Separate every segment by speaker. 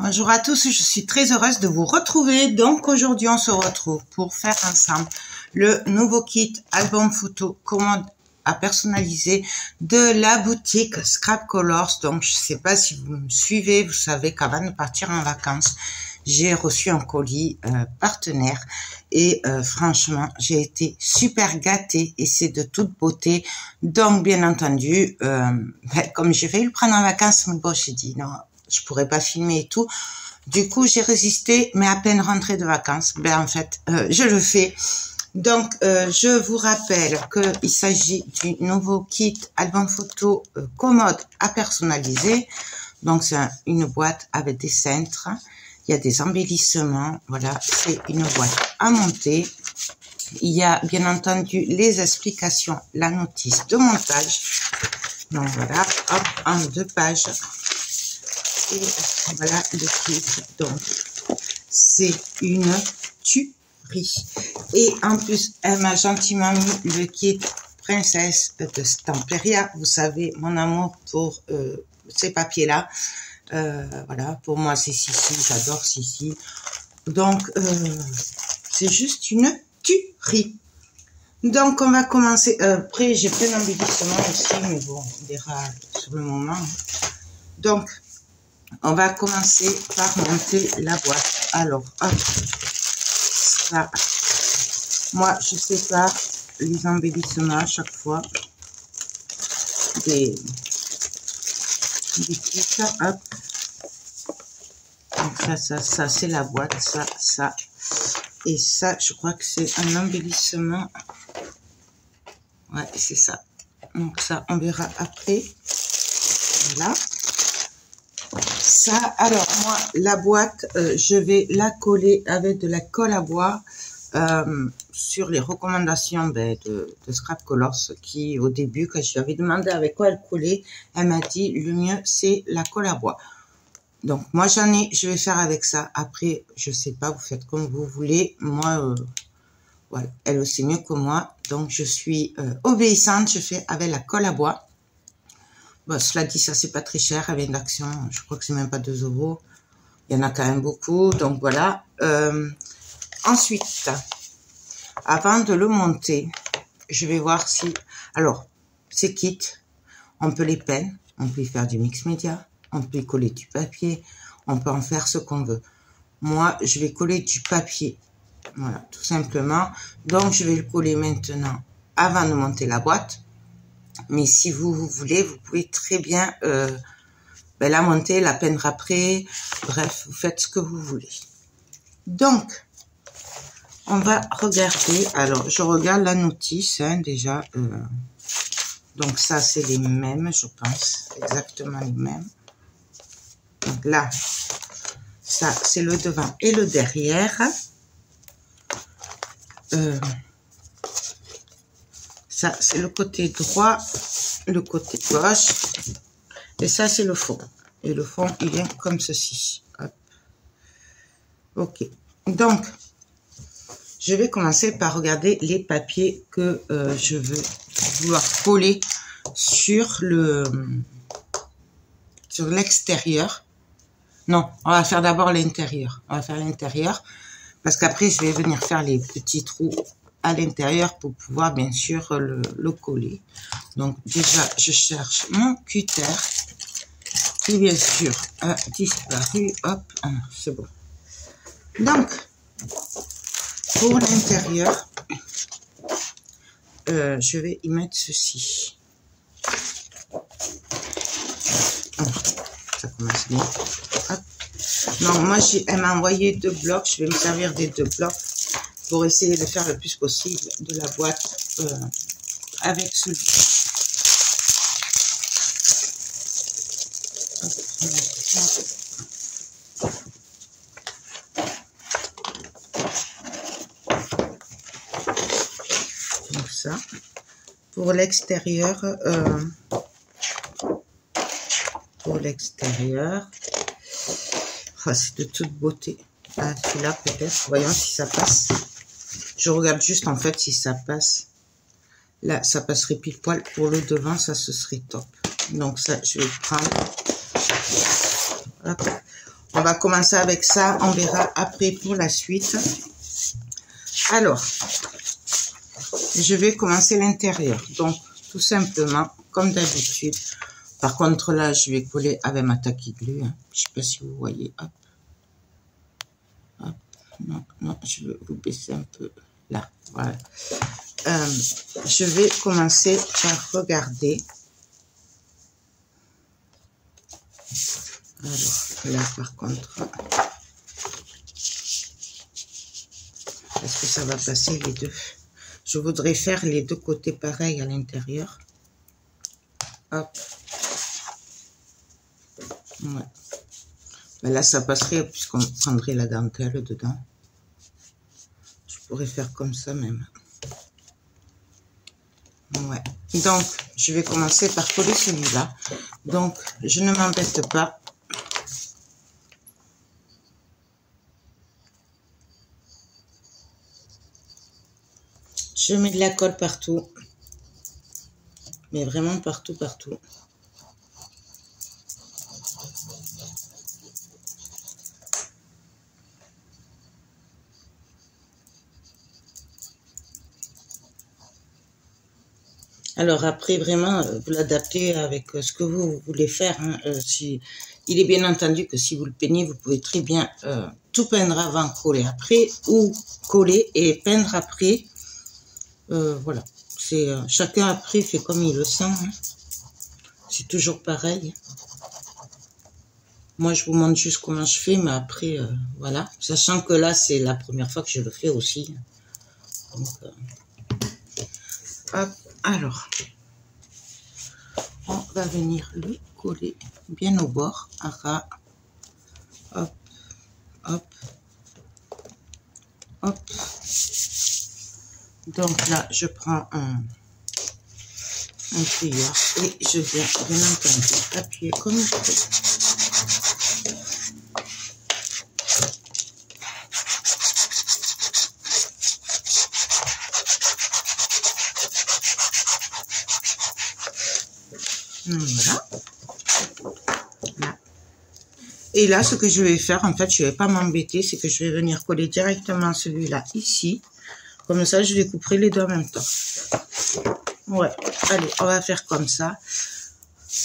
Speaker 1: Bonjour à tous, je suis très heureuse de vous retrouver. Donc aujourd'hui on se retrouve pour faire ensemble le nouveau kit album photo commande à personnaliser de la boutique Scrap Colors. Donc je sais pas si vous me suivez, vous savez qu'avant de partir en vacances, j'ai reçu un colis partenaire et franchement j'ai été super gâtée et c'est de toute beauté. Donc bien entendu, comme j'ai failli le prendre en vacances, mais bon, j'ai dit non, je pourrais pas filmer et tout. Du coup, j'ai résisté, mais à peine rentrée de vacances, en fait, je le fais. Donc, je vous rappelle qu'il s'agit du nouveau kit album photo commode à personnaliser. Donc, c'est une boîte avec des cintres. Il y a des embellissements. Voilà, c'est une boîte à monter. Il y a bien entendu les explications, la notice de montage. Donc voilà, hop, en 2 pages. Et voilà le kit. Donc c'est une tuerie. Et en plus, elle m'a gentiment mis le kit princesse de Stamperia. Vous savez mon amour pour ces papiers-là. Voilà, pour moi c'est Sissi, j'adore Sissi. Donc c'est juste une tuerie. Donc on va commencer. Après j'ai plein d'embellissements aussi, mais bon, on verra sur le moment. Donc on va commencer par monter la boîte. Alors, hop, ça, moi je sépare les embellissements à chaque fois des kits, hop. Donc ça c'est la boîte, ça. Et ça, je crois que c'est un embellissement. Ouais, c'est ça. Donc ça, on verra après. Voilà. Ça, alors moi, la boîte, je vais la coller avec de la colle à bois sur les recommandations de Scrap Colors qui, au début, quand je lui avais demandé avec quoi elle collait, elle m'a dit le mieux, c'est la colle à bois. Donc moi, j'en ai, je vais faire avec ça. Après, je sais pas, vous faites comme vous voulez. Moi, voilà, elle sait mieux que moi. Donc, je suis obéissante, je fais avec la colle à bois. Bon, cela dit, ça c'est pas très cher, avec d'Action, je crois que c'est même pas 2 €. Il y en a quand même beaucoup, donc voilà. Ensuite, avant de le monter, je vais voir si... Alors, ces kits, on peut les peindre, on peut y faire du mix média, on peut y coller du papier, on peut en faire ce qu'on veut. Moi, je vais coller du papier, voilà, tout simplement. Donc, je vais le coller maintenant, avant de monter la boîte. Mais si vous voulez, vous pouvez très bien la monter, la peindre après. Bref, vous faites ce que vous voulez. Donc, on va regarder. Alors, je regarde la notice, hein, déjà. Donc, ça, c'est les mêmes, je pense. Exactement les mêmes. Donc là, ça, c'est le devant et le derrière. Ça, c'est le côté droit, le côté gauche. Et ça, c'est le fond. Et le fond, il est comme ceci. Hop. Ok. Donc, je vais commencer par regarder les papiers que je veux vouloir coller sur l'extérieur. Non, on va faire d'abord l'intérieur. On va faire l'intérieur. Parce qu'après, je vais venir faire les petits trous à l'intérieur pour pouvoir bien sûr le coller. Donc déjà je cherche mon cutter qui bien sûr a disparu. Hop, c'est bon. Donc pour l'intérieur, je vais y mettre ceci. Ça commence bien. Hop. Non, moi elle m'a envoyé 2 blocs, je vais me servir des 2 blocs pour essayer de faire le plus possible de la boîte avec celui-ci. Donc ça, pour l'extérieur, oh, c'est de toute beauté. Ah, celui-là peut-être, voyons si ça passe. Je regarde juste en fait si ça passe. Là, ça passerait pile poil. Pour le devant, ça ce serait top. Donc ça, je vais prendre. Hop. On va commencer avec ça, on verra après pour la suite. Alors, je vais commencer l'intérieur. Donc, tout simplement, comme d'habitude. Par contre, là, je vais coller avec ma tacky glue. Hein. Je sais pas si vous voyez. Hop. Hop. Non, non, je vais vous baisser un peu. Là, voilà. Je vais commencer par regarder. Alors, là, par contre, est-ce que ça va passer les deux? Je voudrais faire les deux côtés pareils à l'intérieur. Hop. Ouais. Mais là, ça passerait puisqu'on prendrait la dentelle dedans. Je pourrais faire comme ça même. Ouais. Donc, je vais commencer par coller celui-là. Donc, je ne m'embête pas. Je mets de la colle partout. Mais vraiment partout, partout. Alors après, vraiment, vous l'adaptez avec ce que vous voulez faire. Hein. Il est bien entendu que si vous le peignez, vous pouvez très bien tout peindre avant, coller après, ou coller et peindre après. Voilà. Chacun après fait comme il le sent. Hein. C'est toujours pareil. Moi, je vous montre juste comment je fais, mais après, voilà. Sachant que là, c'est la première fois que je le fais aussi. Donc, hop. Alors, on va venir le coller bien au bord, à ras. Hop, hop, hop. Donc là, je prends un plieur et je viens bien entendu appuyer comme il faut. Voilà. Là. Et là, ce que je vais faire, en fait, je ne vais pas m'embêter, c'est que je vais venir coller directement celui-là ici. Comme ça, je découperai les deux en même temps. Ouais, allez, on va faire comme ça.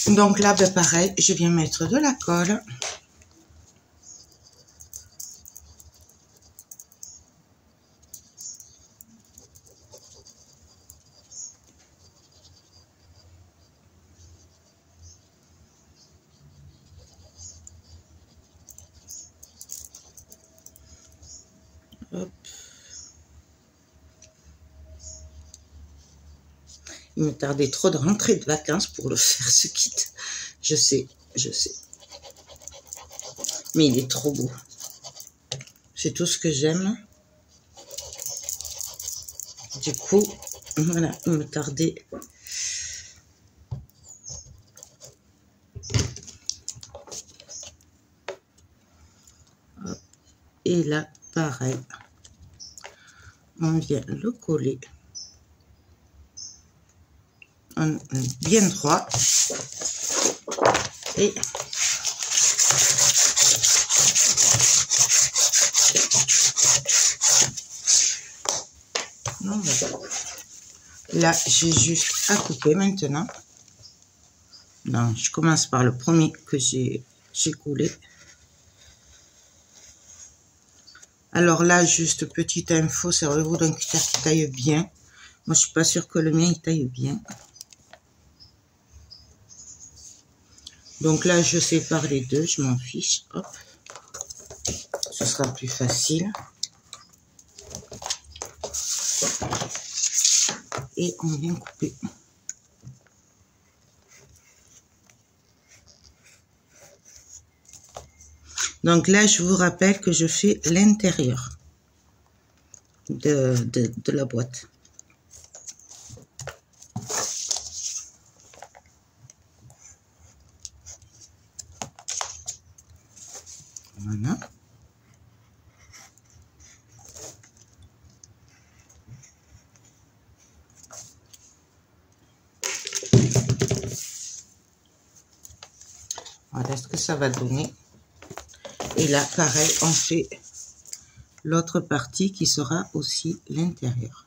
Speaker 1: Donc là, ben pareil, je viens mettre de la colle. Hop. Il me tardait trop de rentrer de vacances pour le faire, ce kit. Je sais, je sais. Mais il est trop beau. C'est tout ce que j'aime. Du coup, voilà, il me tardait. Hop. Et là, pareil. On vient le coller. Bien droit. Et non, là, j'ai juste à couper maintenant. Non, je commence par le premier que j'ai coulé. Alors là, juste petite info, servez-vous d'un cutter qui taille bien. Moi, je suis pas sûre que le mien, il taille bien. Donc là, je sépare les deux, je m'en fiche. Hop. Ce sera plus facile. Et on vient couper. Donc là, je vous rappelle que je fais l'intérieur de la boîte. Voilà. Voilà ce que ça va donner. Et là, pareil, on fait l'autre partie qui sera aussi l'intérieur.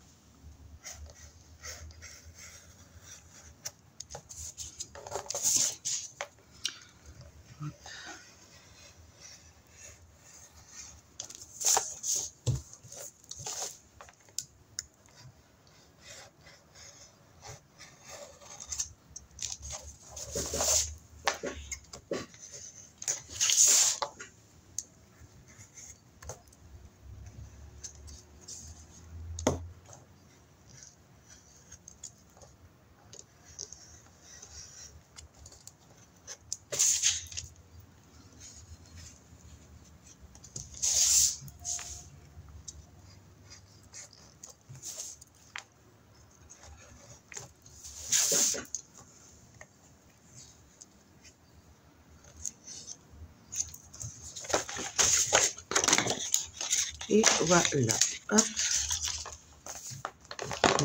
Speaker 1: Et voilà. Hop.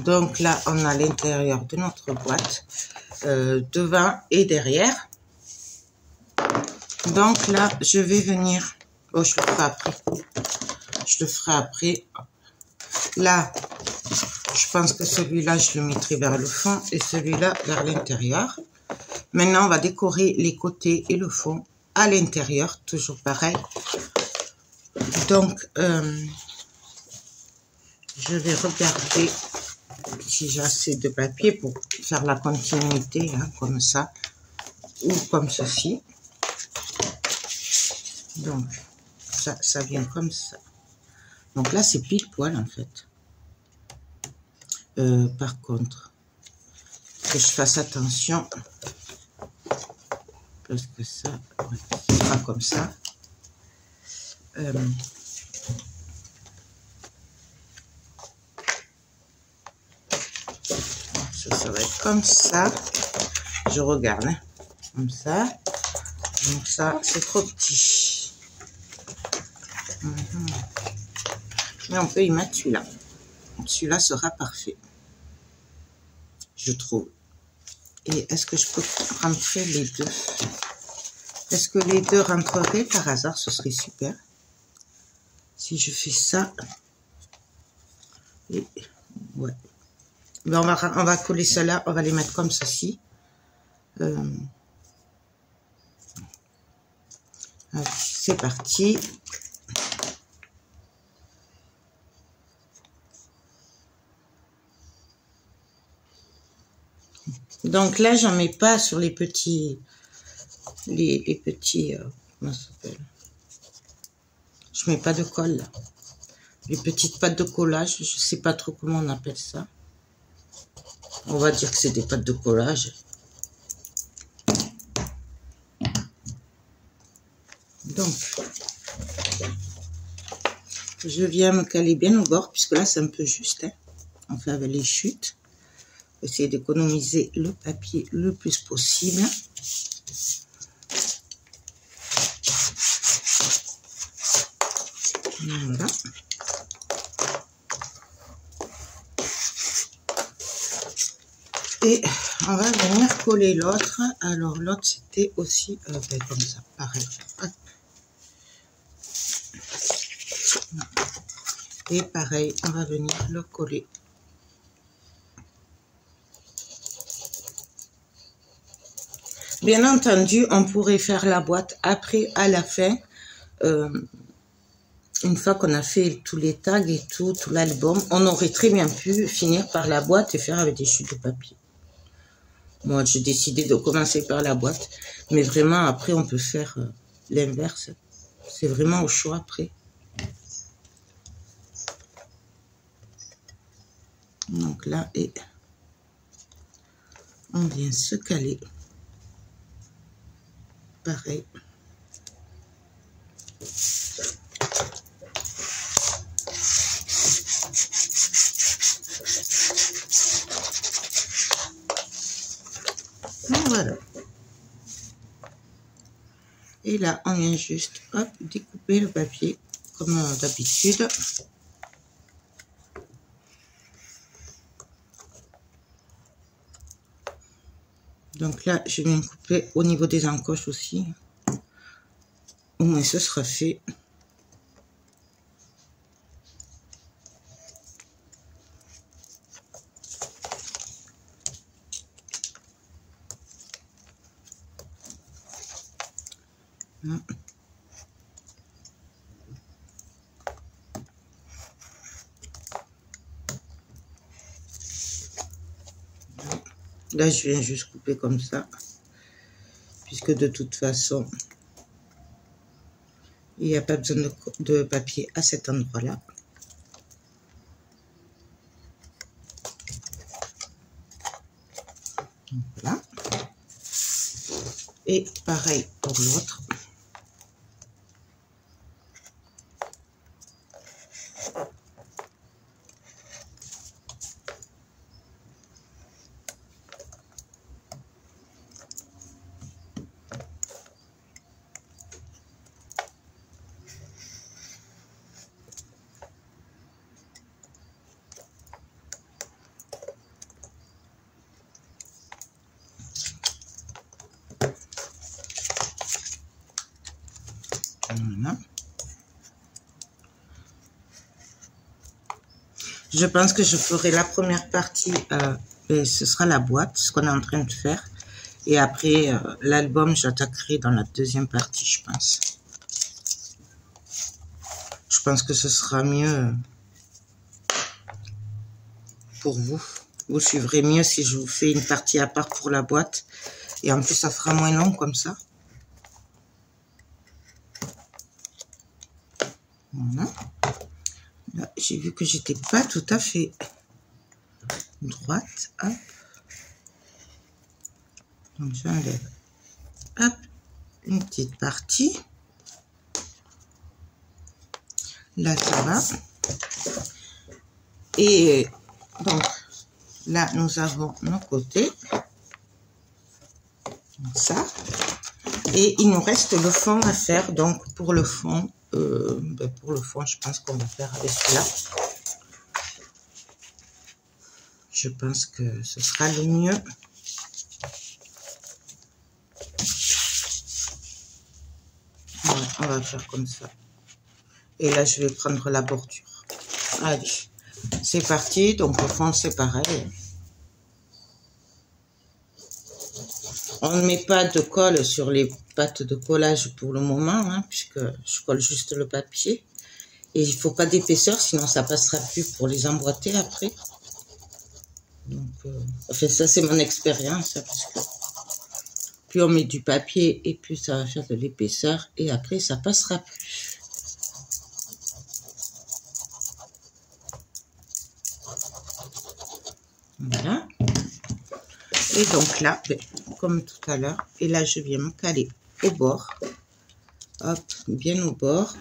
Speaker 1: Donc là, on a l'intérieur de notre boîte, devant et derrière. Donc là, je vais venir... Oh, je le ferai après. Je le ferai après. Là, je pense que celui-là, je le mettrai vers le fond et celui-là vers l'intérieur. Maintenant, on va décorer les côtés et le fond à l'intérieur, toujours pareil. Donc, je vais regarder si j'ai assez de papier pour faire la continuité, hein, comme ça, ou comme ceci. Donc, ça vient comme ça. Donc là, c'est pile poil, en fait. Par contre, que je fasse attention, parce que ça, ouais, ce sera comme ça. Ça va être comme ça. Je regarde, hein, comme ça. Donc ça, c'est trop petit. Mais on peut y mettre celui-là. Celui-là sera parfait, je trouve. Et est-ce que je peux rentrer les deux? Est-ce que les deux rentreraient par hasard? Ce serait super. Si je fais ça. Et, ouais. Ben on va coller cela, on va les mettre comme ceci. C'est parti. Donc là, j'en mets pas sur les petits, les petits, comment ça s'appelle? Je mets pas de colle là. Les petites pâtes de collage, je sais pas trop comment on appelle ça. On va dire que c'est des pâtes de collage. Donc, je viens me caler bien au bord, puisque là, c'est un peu juste. Hein. On fait avec les chutes. Essayer d'économiser le papier le plus possible. Voilà. Et on va venir coller l'autre. Alors, l'autre, c'était aussi comme ça, pareil. Et pareil, on va venir le coller. Bien entendu, on pourrait faire la boîte après, à la fin, une fois qu'on a fait tous les tags et tout l'album, on aurait très bien pu finir par la boîte et faire avec des chutes de papier. Moi, j'ai décidé de commencer par la boîte, mais vraiment, après, on peut faire l'inverse. C'est vraiment au choix après. Donc là, et on vient se caler. Pareil. Voilà. Et là, on vient juste, hop, découper le papier, comme d'habitude. Donc là, je viens couper au niveau des encoches aussi. au moins ce sera fait. Là, je viens juste couper comme ça, puisque de toute façon, il n'y a pas besoin de papier à cet endroit-là. Voilà. Et pareil pour l'autre. Voilà. Je pense que je ferai la première partie, ce sera la boîte, ce qu'on est en train de faire. Et après, l'album, j'attaquerai dans la deuxième partie, je pense. Je pense que ce sera mieux pour vous. Vous suivrez mieux si je vous fais une partie à part pour la boîte. Et en plus, ça fera moins long comme ça. Voilà. Là, j'ai vu que j'étais pas tout à fait droite. Hop. Donc, j'enlève, hop, une petite partie. Là, ça va. Et donc, là, nous avons nos côtés. Comme ça. Et il nous reste le fond à faire. Donc, pour le fond, je pense qu'on va faire avec celui-là. Je pense que ce sera le mieux. Voilà, on va faire comme ça. Et là, je vais prendre la bordure. Allez, c'est parti. Donc, au fond, c'est pareil. On ne met pas de colle sur les pattes de collage pour le moment, hein, puisque je colle juste le papier. Et il ne faut pas d'épaisseur, sinon ça passera plus pour les emboîter après. Donc, enfin, ça c'est mon expérience, hein, parce que plus on met du papier et plus ça va faire de l'épaisseur, et après ça passera plus. Voilà. Et donc là, comme tout à l'heure, et là je viens me caler au bord. Hop, bien au bord.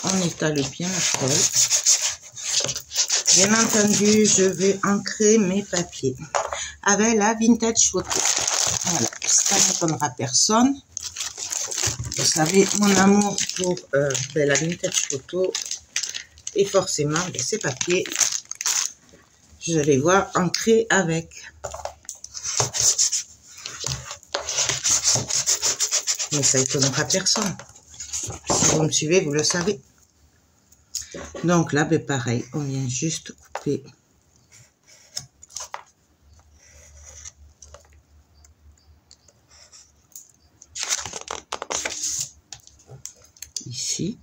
Speaker 1: On étale bien la colle. Bien entendu, je vais ancrer mes papiers avec la Vintage Photo. Voilà, ça n'étonnera personne. Vous savez, mon amour pour la Vintage Photo. Et forcément, ces papiers, je vais les voir ancrés avec. Mais ça étonnera personne. Si vous me suivez, vous le savez. Donc là, pareil, on vient juste couper. Ici.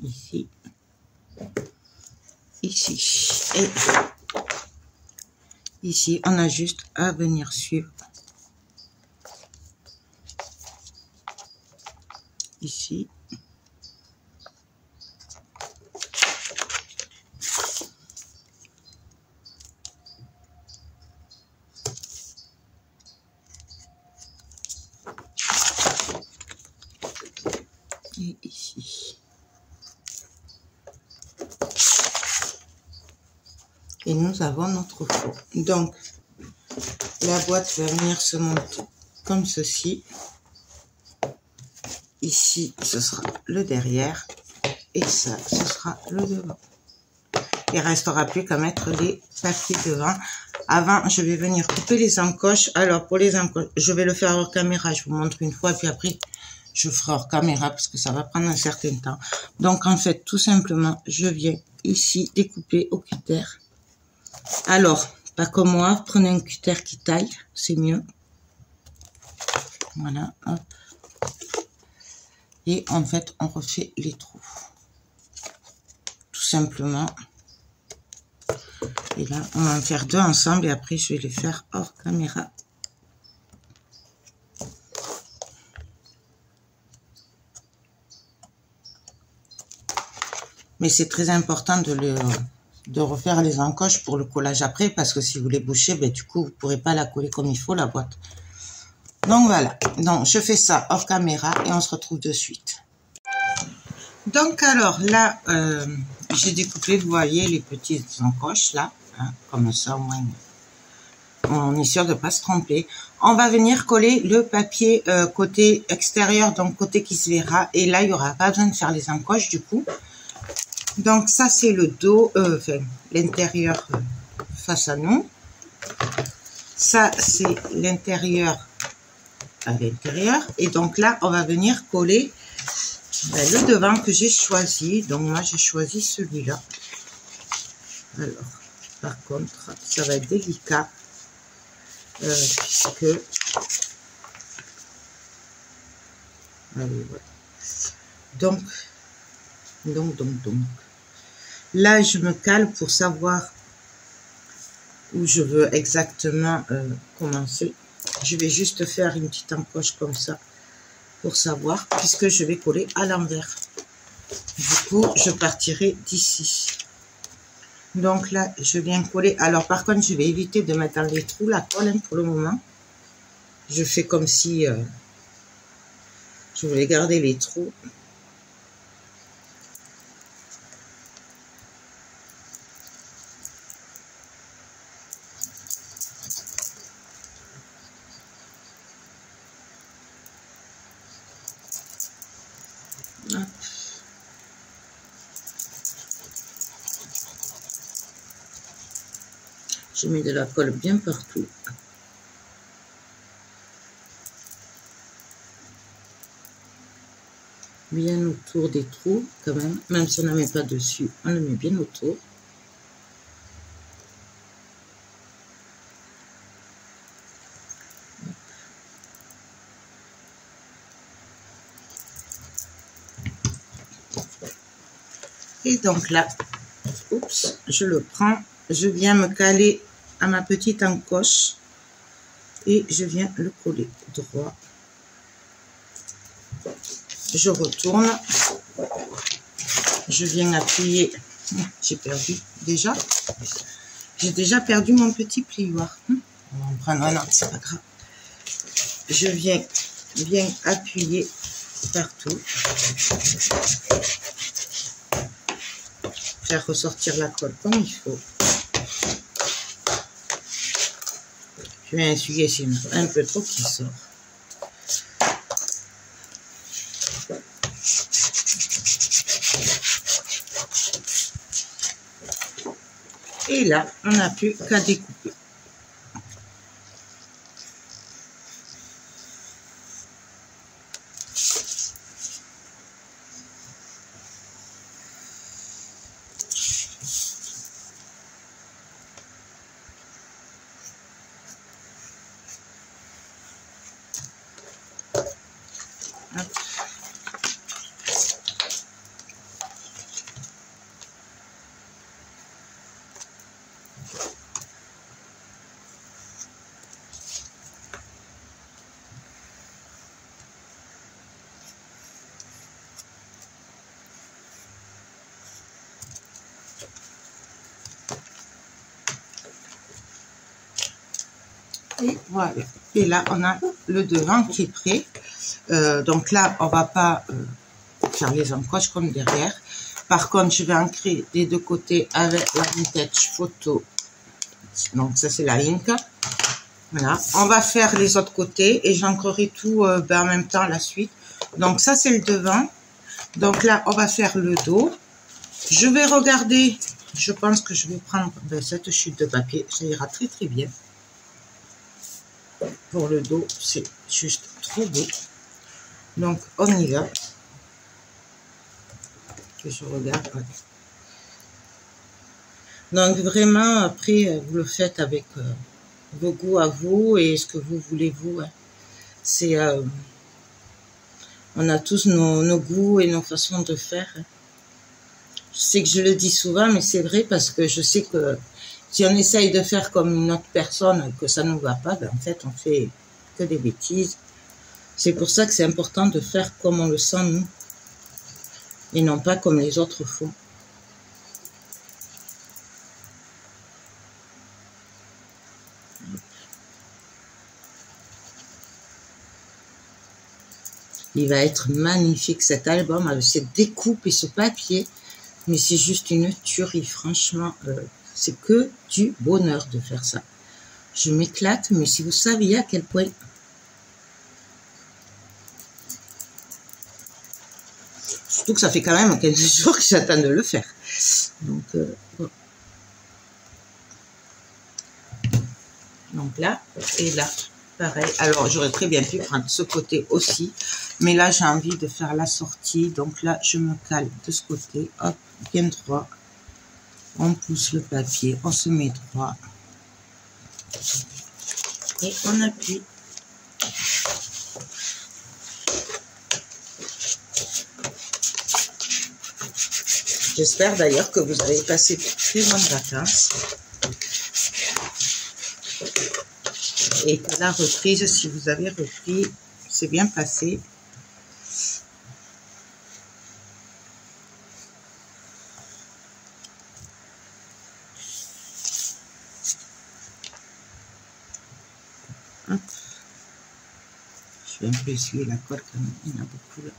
Speaker 1: Ici. Ici. Et ici, on a juste à venir suivre. Ici. Et ici. Et nous avons notre fond. Donc, la boîte va venir se monter comme ceci. Ici, ce sera le derrière. Et ça, ce sera le devant. Il ne restera plus qu'à mettre les papiers devant. Avant, je vais venir couper les encoches. Alors, pour les encoches, je vais le faire hors caméra. Je vous montre une fois, puis après, je ferai hors caméra parce que ça va prendre un certain temps. Donc, en fait, tout simplement, je viens ici découper au cutter. Alors, pas comme moi, prenez un cutter qui taille, c'est mieux. Voilà, hop. Et en fait, on refait les trous. Tout simplement. Et là, on va en faire deux ensemble et après, je vais les faire hors caméra. Mais c'est très important de refaire les encoches pour le collage après, parce que si vous les bouchez, ben, du coup, vous ne pourrez pas la coller comme il faut, la boîte. Donc voilà, donc je fais ça hors caméra et on se retrouve de suite. Donc alors là, j'ai découpé, vous voyez, les petites encoches là, hein, comme ça au moins, on est sûr de ne pas se tromper. On va venir coller le papier côté extérieur, donc côté qui se verra, et là, il n'y aura pas besoin de faire les encoches du coup. Donc ça, c'est le dos, enfin, l'intérieur face à nous. Ça, c'est l'intérieur à l'intérieur. Et donc là, on va venir coller le devant que j'ai choisi. Donc moi, j'ai choisi celui-là. Alors, par contre, ça va être délicat puisque... Allez, voilà. Donc, là, je me cale pour savoir où je veux exactement commencer. Je vais juste faire une petite encoche comme ça pour savoir, puisque je vais coller à l'envers. Du coup, je partirai d'ici. Donc là, je viens coller. Alors, par contre, je vais éviter de mettre dans les trous la colle hein, pour le moment. Je fais comme si je voulais garder les trous. Je mets de la colle bien partout. Bien autour des trous, quand même si on ne met pas dessus, on le met bien autour. Et donc là, oups, je le prends, je viens me caler à ma petite encoche et je viens le coller droit. Je retourne, je viens appuyer. J'ai perdu déjà. J'ai déjà perdu mon petit plioir. On va en prendre un autre, c'est pas grave. Je viens bien appuyer partout. Faire ressortir la colle comme il faut. Je vais essuyer, c'est un peu trop qui sort. Et là, on n'a plus qu'à découper. Et voilà. Et là, on a le devant qui est prêt. Donc là, on va pas faire les encoches comme derrière. Par contre, je vais ancrer des deux côtés avec la vintage photo. Donc ça, c'est la Inca. Voilà. On va faire les autres côtés et j'ancrerai tout en même temps la suite. Donc ça, c'est le devant. Donc là, on va faire le dos. Je vais regarder Je pense que je vais prendre cette chute de papier. Ça ira très très bien. Pour le dos, c'est juste trop beau. Donc, on y va. Que je regarde. Ouais. Donc, vraiment, après, vous le faites avec vos goûts à vous et ce que vous voulez vous. Hein. C'est... on a tous nos goûts et nos façons de faire. Hein. Je sais que je le dis souvent, mais c'est vrai parce que je sais que si on essaye de faire comme une autre personne, que ça ne nous va pas, ben en fait, on fait que des bêtises. C'est pour ça que c'est important de faire comme on le sent, nous, et non pas comme les autres font. Il va être magnifique cet album avec cette découpe et ce papier, mais c'est juste une tuerie, franchement, c'est que du bonheur de faire ça. Je m'éclate, mais si vous saviez à quel point... Surtout que ça fait quand même 15 jours que j'attends de le faire. Donc, bon. Donc là, et là, pareil. Alors, j'aurais très bien pu prendre ce côté aussi. Mais là, j'ai envie de faire la sortie. Donc là, je me cale de ce côté. Hop, bien droit. On pousse le papier, on se met droit. Et on appuie. J'espère d'ailleurs que vous avez passé de très bonnes vacances. Et que la reprise, si vous avez repris, c'est bien passé. Hop. Je vais un peu essuyer la colle quand même, il y en a beaucoup là.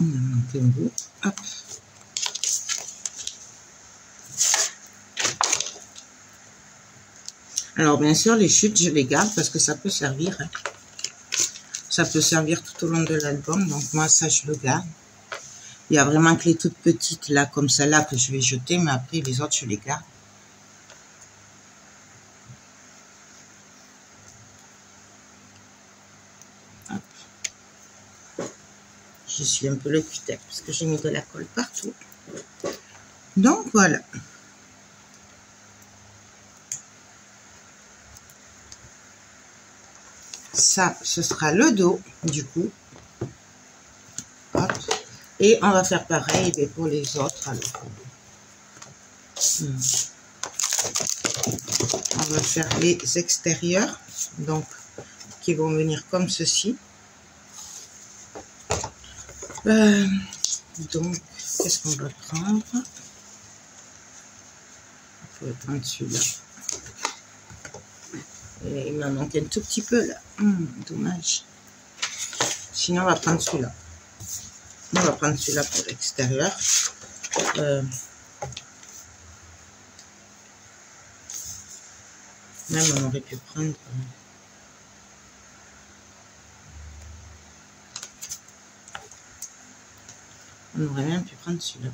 Speaker 1: Il en manque un bout. Hop. Alors bien sûr les chutes je les garde parce que ça peut servir. Hein. Ça peut servir tout au long de l'album. Donc moi ça je le garde. Il y a vraiment que les toutes petites là comme celle-là que je vais jeter. Mais après les autres je les garde. Je suis un peu le cul-tec parce que j'ai mis de la colle partout. Donc voilà. Ça, ce sera le dos du coup. Hop. Et on va faire pareil pour les autres. Alors. On va faire les extérieurs. Donc, qui vont venir comme ceci. Donc, qu'est-ce qu'on va prendre? On peut prendre celui-là. Et il m'en manque un tout petit peu là. Dommage. Sinon, on va prendre celui-là. On va prendre celui-là pour l'extérieur. Même on aurait pu prendre... on aurait même pu prendre celui-là.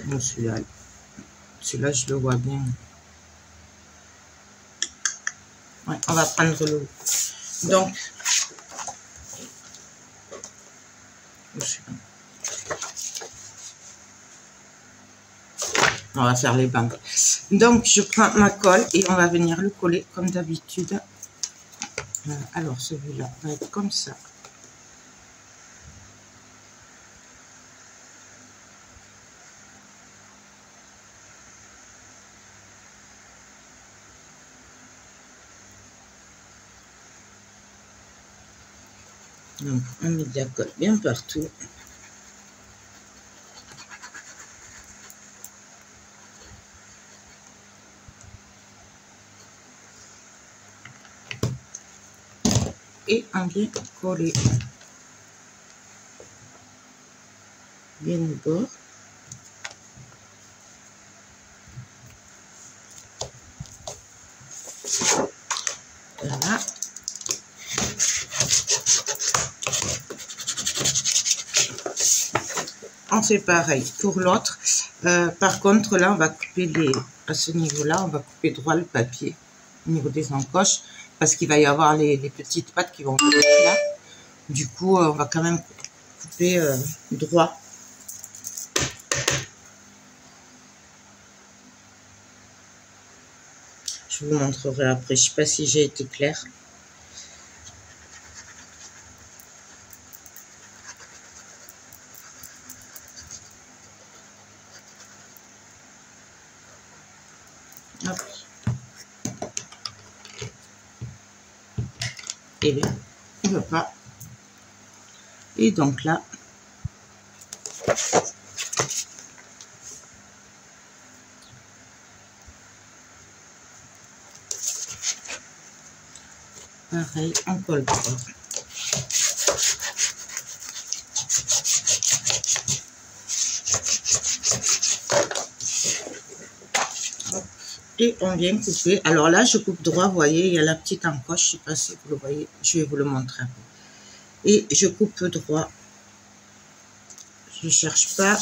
Speaker 1: Bon, celui-là, je le vois bien. Ouais, on va prendre le haut. Donc, on va faire les bandes. Donc, je prends ma colle et on va venir le coller comme d'habitude. Alors, celui-là va être comme ça. Donc, on met de la colle bien partout. et on vient coller bien au bord. Voilà. On fait pareil pour l'autre. Par contre, là, on va couper à ce niveau-là, on va couper droit le papier au niveau des encoches parce qu'il va y avoir les petites pattes qui vont venir là. Du coup, on va quand même couper droit. Je vous montrerai après. Je ne sais pas si j'ai été claire. Hop. Et bien, il ne veut pas. Et donc là, pareil, on colle droit. Et on vient couper. Alors là, je coupe droit, vous voyez, il y a la petite encoche, je ne sais pas si vous le voyez, je vais vous le montrer. Et je coupe droit. Je ne cherche pas.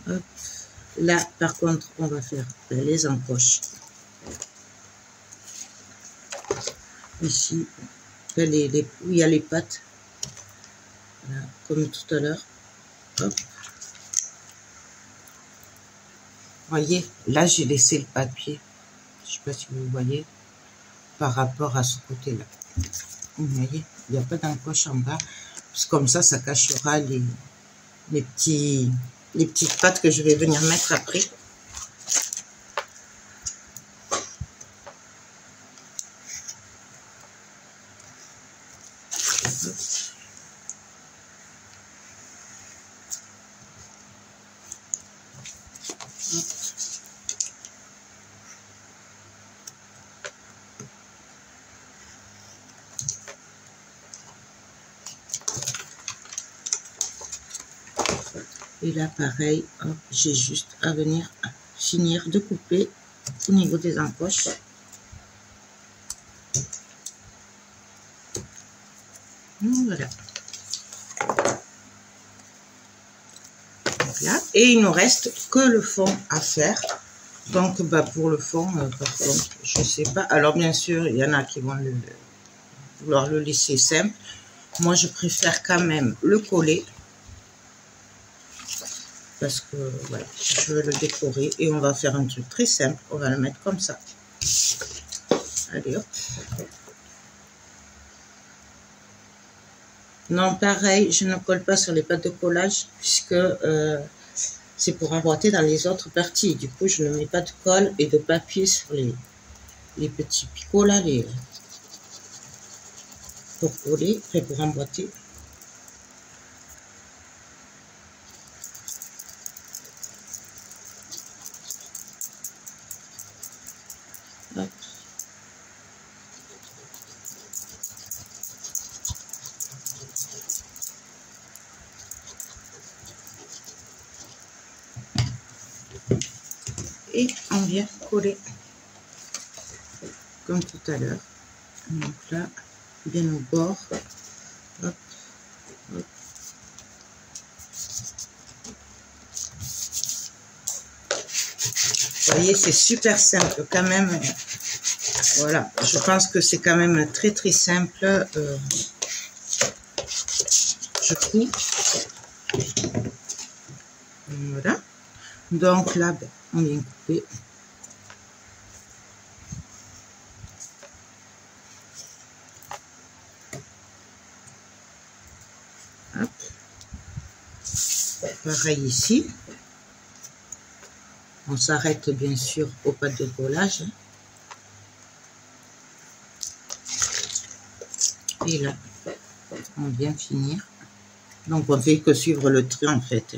Speaker 1: Hop. Là, par contre, on va faire les encoches. Ici, où il y a les pattes. Voilà, comme tout à l'heure. Hop. Voyez, là j'ai laissé le papier, je ne sais pas si vous voyez, par rapport à ce côté-là. Vous voyez, il n'y a pas d'encoche en bas, parce que comme ça cachera les petites pattes que je vais venir mettre après. Et là, pareil, j'ai juste à venir finir de couper au niveau des encoches. Voilà. Donc là, et il nous reste que le fond à faire. Donc, bah, pour le fond, par contre, je sais pas. Alors, bien sûr, il y en a qui vont vouloir le laisser simple. Moi, je préfère quand même le coller. Parce que voilà, je veux le décorer et on va faire un truc très simple. On va le mettre comme ça. Allez hop. Non, pareil, je ne colle pas sur les pattes de collage puisque c'est pour emboîter dans les autres parties. Du coup, je ne mets pas de colle et de papier sur les petits picots là, pour coller et pour emboîter. Hop. Et on vient coller comme tout à l'heure. Donc là, bien au bord. Hop, hop. Vous voyez, c'est super simple quand même. Voilà, je pense que c'est quand même très très simple. Je coupe. Voilà. Donc là, ben, on vient couper. Hop. Pareil ici. On s'arrête bien sûr aux pattes de collage. Et là, on vient finir. Donc on fait que suivre le trait en fait.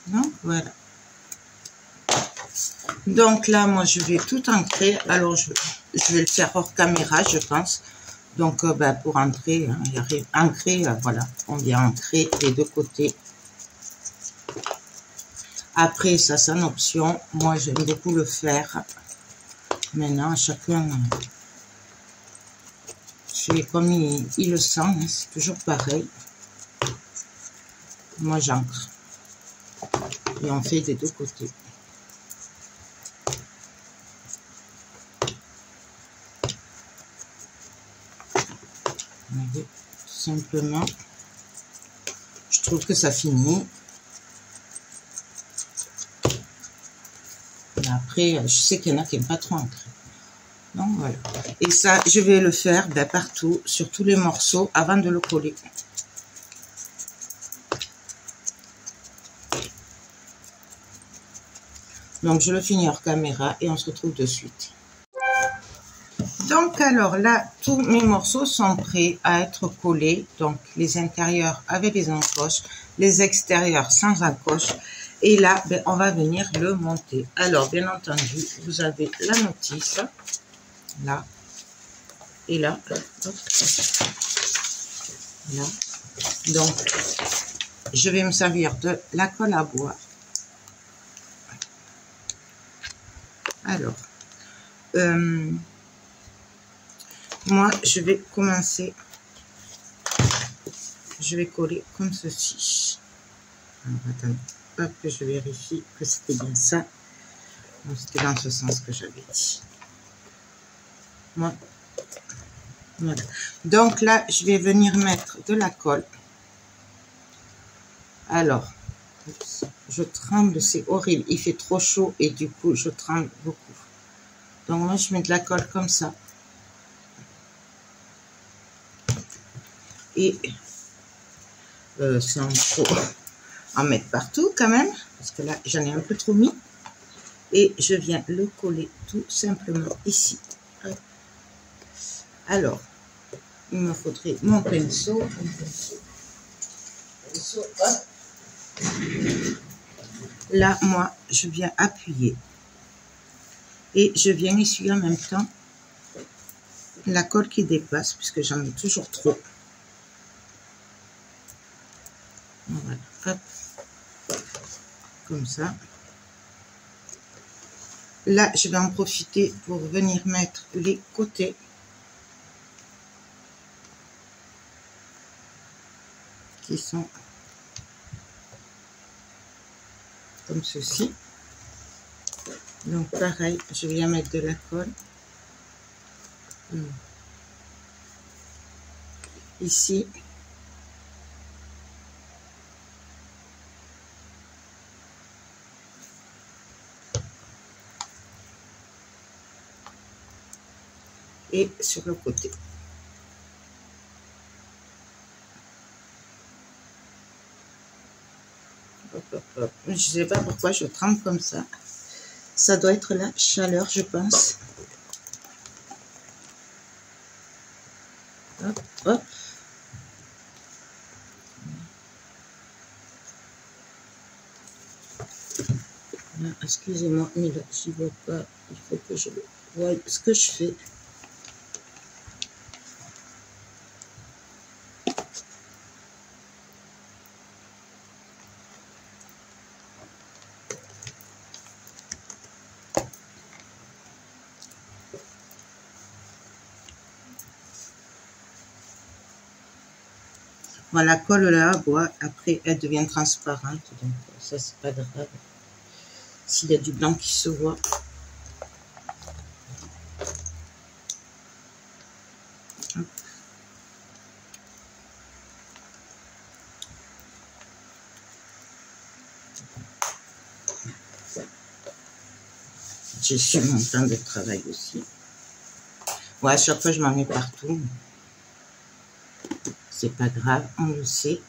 Speaker 1: Donc voilà. Donc là, moi, je vais tout ancrer. Alors, je vais le faire hors caméra, je pense. Donc, pour ancrer, hein, ancrer, voilà, on vient ancrer les deux côtés. Après, ça, c'est une option. Moi, j'aime beaucoup le faire. Maintenant, chacun fait comme il le sent. Hein, c'est toujours pareil. Moi, j'ancre. Et on fait des deux côtés. Simplement, je trouve que ça finit. Et après, je sais qu'il y en a qui n'aiment pas trop ancrer. Donc voilà. Et ça, je vais le faire partout, sur tous les morceaux, avant de le coller. Donc je le finis hors caméra et on se retrouve de suite. Donc alors là, tous mes morceaux sont prêts à être collés. Donc les intérieurs avec des encoches, les extérieurs sans encoche. Et là, on va venir le monter. Alors bien entendu, vous avez la notice, là, et là, hop, là. Donc, je vais me servir de la colle à bois. Alors, moi, je vais commencer, je vais coller comme ceci. Alors, attendez, hop, que je vérifie que c'était bien ça. C'était dans ce sens que j'avais dit. Voilà. Donc là, je vais venir mettre de la colle. Alors, je tremble, c'est horrible. Il fait trop chaud et du coup, je tremble beaucoup. Donc moi, je mets de la colle comme ça. Et sans trop en mettre partout quand même, parce que là, j'en ai un peu trop mis. Et je viens le coller tout simplement ici. Hop. Alors, il me faudrait mon pinceau. Hop. Là, moi, je viens appuyer. Et je viens essuyer en même temps la colle qui dépasse, puisque j'en ai toujours trop. Voilà, hop, comme ça. Là, je vais en profiter pour venir mettre les côtés. Qui sont comme ceci. Donc pareil, je viens mettre de la colle. Ici. Et sur le côté. Hop, hop, hop. Je ne sais pas pourquoi je trempe comme ça. Ça doit être la chaleur, je pense. Hop, hop. Excusez-moi, mais là, je ne vois pas. Il faut que je voie ce que je fais. Voilà, la colle là à bois, après elle devient transparente, donc ça c'est pas grave. S'il y a du blanc qui se voit. Hop. J'ai su mon temps de travail aussi. Ouais, à chaque fois je m'en mets partout. C'est pas grave, on le sait.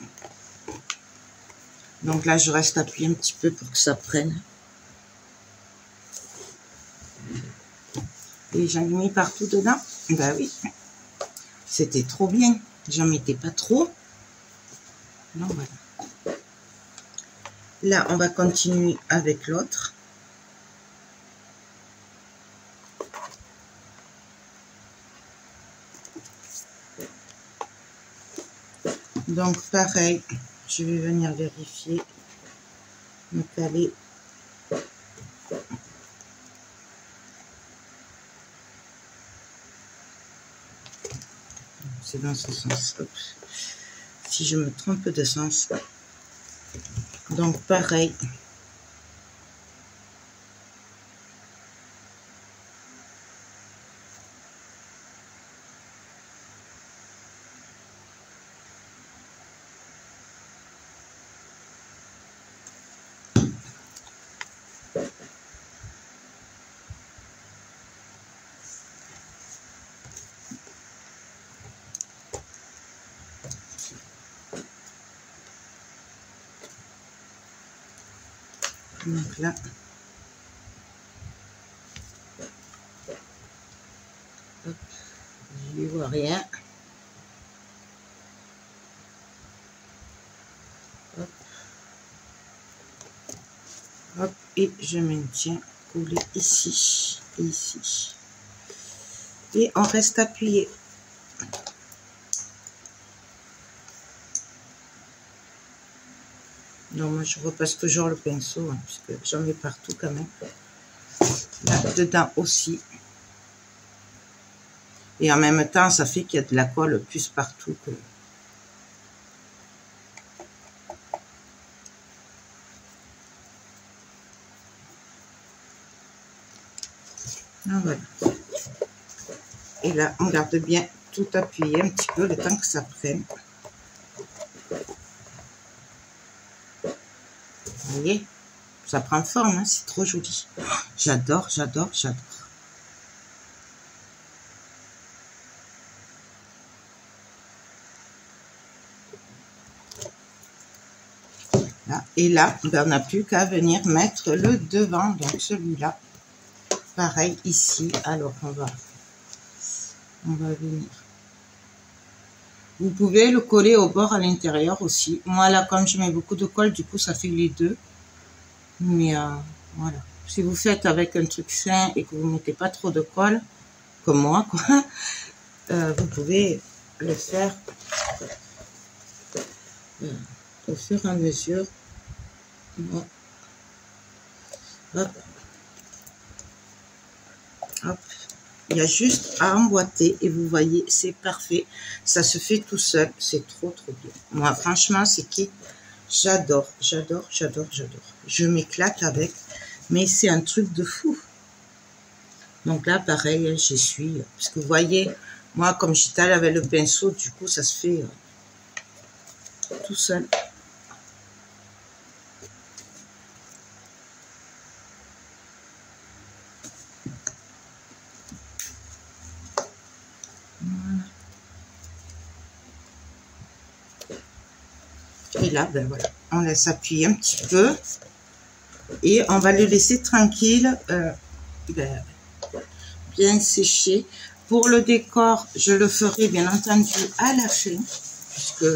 Speaker 1: Donc là, je reste appuyé un petit peu pour que ça prenne. Et j'en ai mis partout dedans. Bah oui, c'était trop bien. J'en mettais pas trop. Donc voilà. Là, on va continuer avec l'autre. Donc, pareil, je vais venir vérifier, me caler. C'est dans ce sens. Hop. Si je me trompe de sens. Donc, pareil. Donc là, hop, je ne vois rien. Hop. Hop, et je maintiens collé ici et ici. Et on reste appuyé. Donc moi je repasse toujours le pinceau, hein, puisque j'en mets partout quand même. Là dedans aussi. Et en même temps, ça fait qu'il y a de la colle plus partout que... Ah, voilà. Et là, on garde bien tout appuyé un petit peu le temps que ça prenne. Vous voyez, ça prend forme, hein, c'est trop joli. J'adore, j'adore, j'adore. Là, et là, ben, on n'a plus qu'à venir mettre le devant, donc celui-là. Pareil ici. Alors, on va venir. Vous pouvez le coller au bord à l'intérieur aussi. Moi, là, comme je mets beaucoup de colle, du coup, ça fait les deux. Mais voilà. Si vous faites avec un truc fin et que vous ne mettez pas trop de colle, comme moi, quoi, vous pouvez le faire au fur et à mesure. Hop. Hop. Il y a juste à emboîter et vous voyez, c'est parfait. Ça se fait tout seul. C'est trop, trop bien. Moi, franchement, c'est qui j'adore, j'adore, j'adore, j'adore. Je m'éclate avec, mais c'est un truc de fou. Donc là, pareil, j'essuie. Parce que vous voyez, moi, comme j'étale avec le pinceau, du coup, ça se fait tout seul. Et là, ben voilà, on laisse appuyer un petit peu et on va le laisser tranquille, bien sécher. Pour le décor, je le ferai bien entendu à la fin, puisque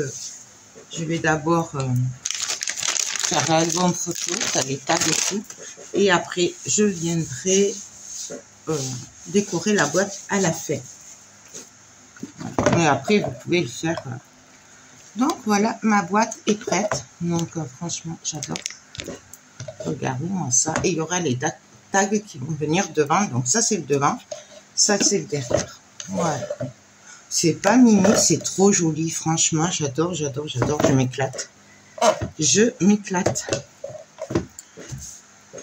Speaker 1: je vais d'abord faire l'album photo, ça les tags et tout, et après je viendrai décorer la boîte à la fin. Mais après, vous pouvez le faire. Donc voilà, ma boîte est prête. Donc franchement, j'adore. Regardez-moi ça. Et il y aura les tags qui vont venir devant. Donc ça, c'est le devant. Ça, c'est le derrière. Voilà. C'est pas mimi, c'est trop joli. Franchement, j'adore, j'adore, j'adore. Je m'éclate. Je m'éclate.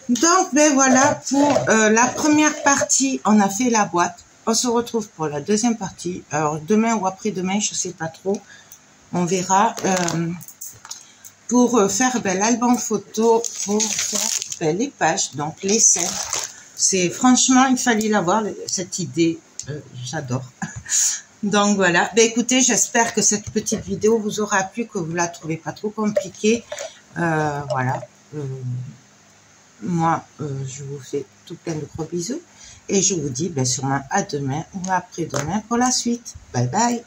Speaker 1: Donc, ben voilà, pour la première partie, on a fait la boîte. On se retrouve pour la deuxième partie. Alors, demain ou après-demain, je sais pas trop. On verra pour faire l'album photo, pour faire les pages, donc les scènes. C'est franchement, il fallait l'avoir, cette idée. J'adore. Donc voilà. Ben, écoutez, j'espère que cette petite vidéo vous aura plu, que vous la trouvez pas trop compliquée. Voilà. Moi, je vous fais tout plein de gros bisous. Et je vous dis sûrement à demain ou après-demain pour la suite. Bye bye.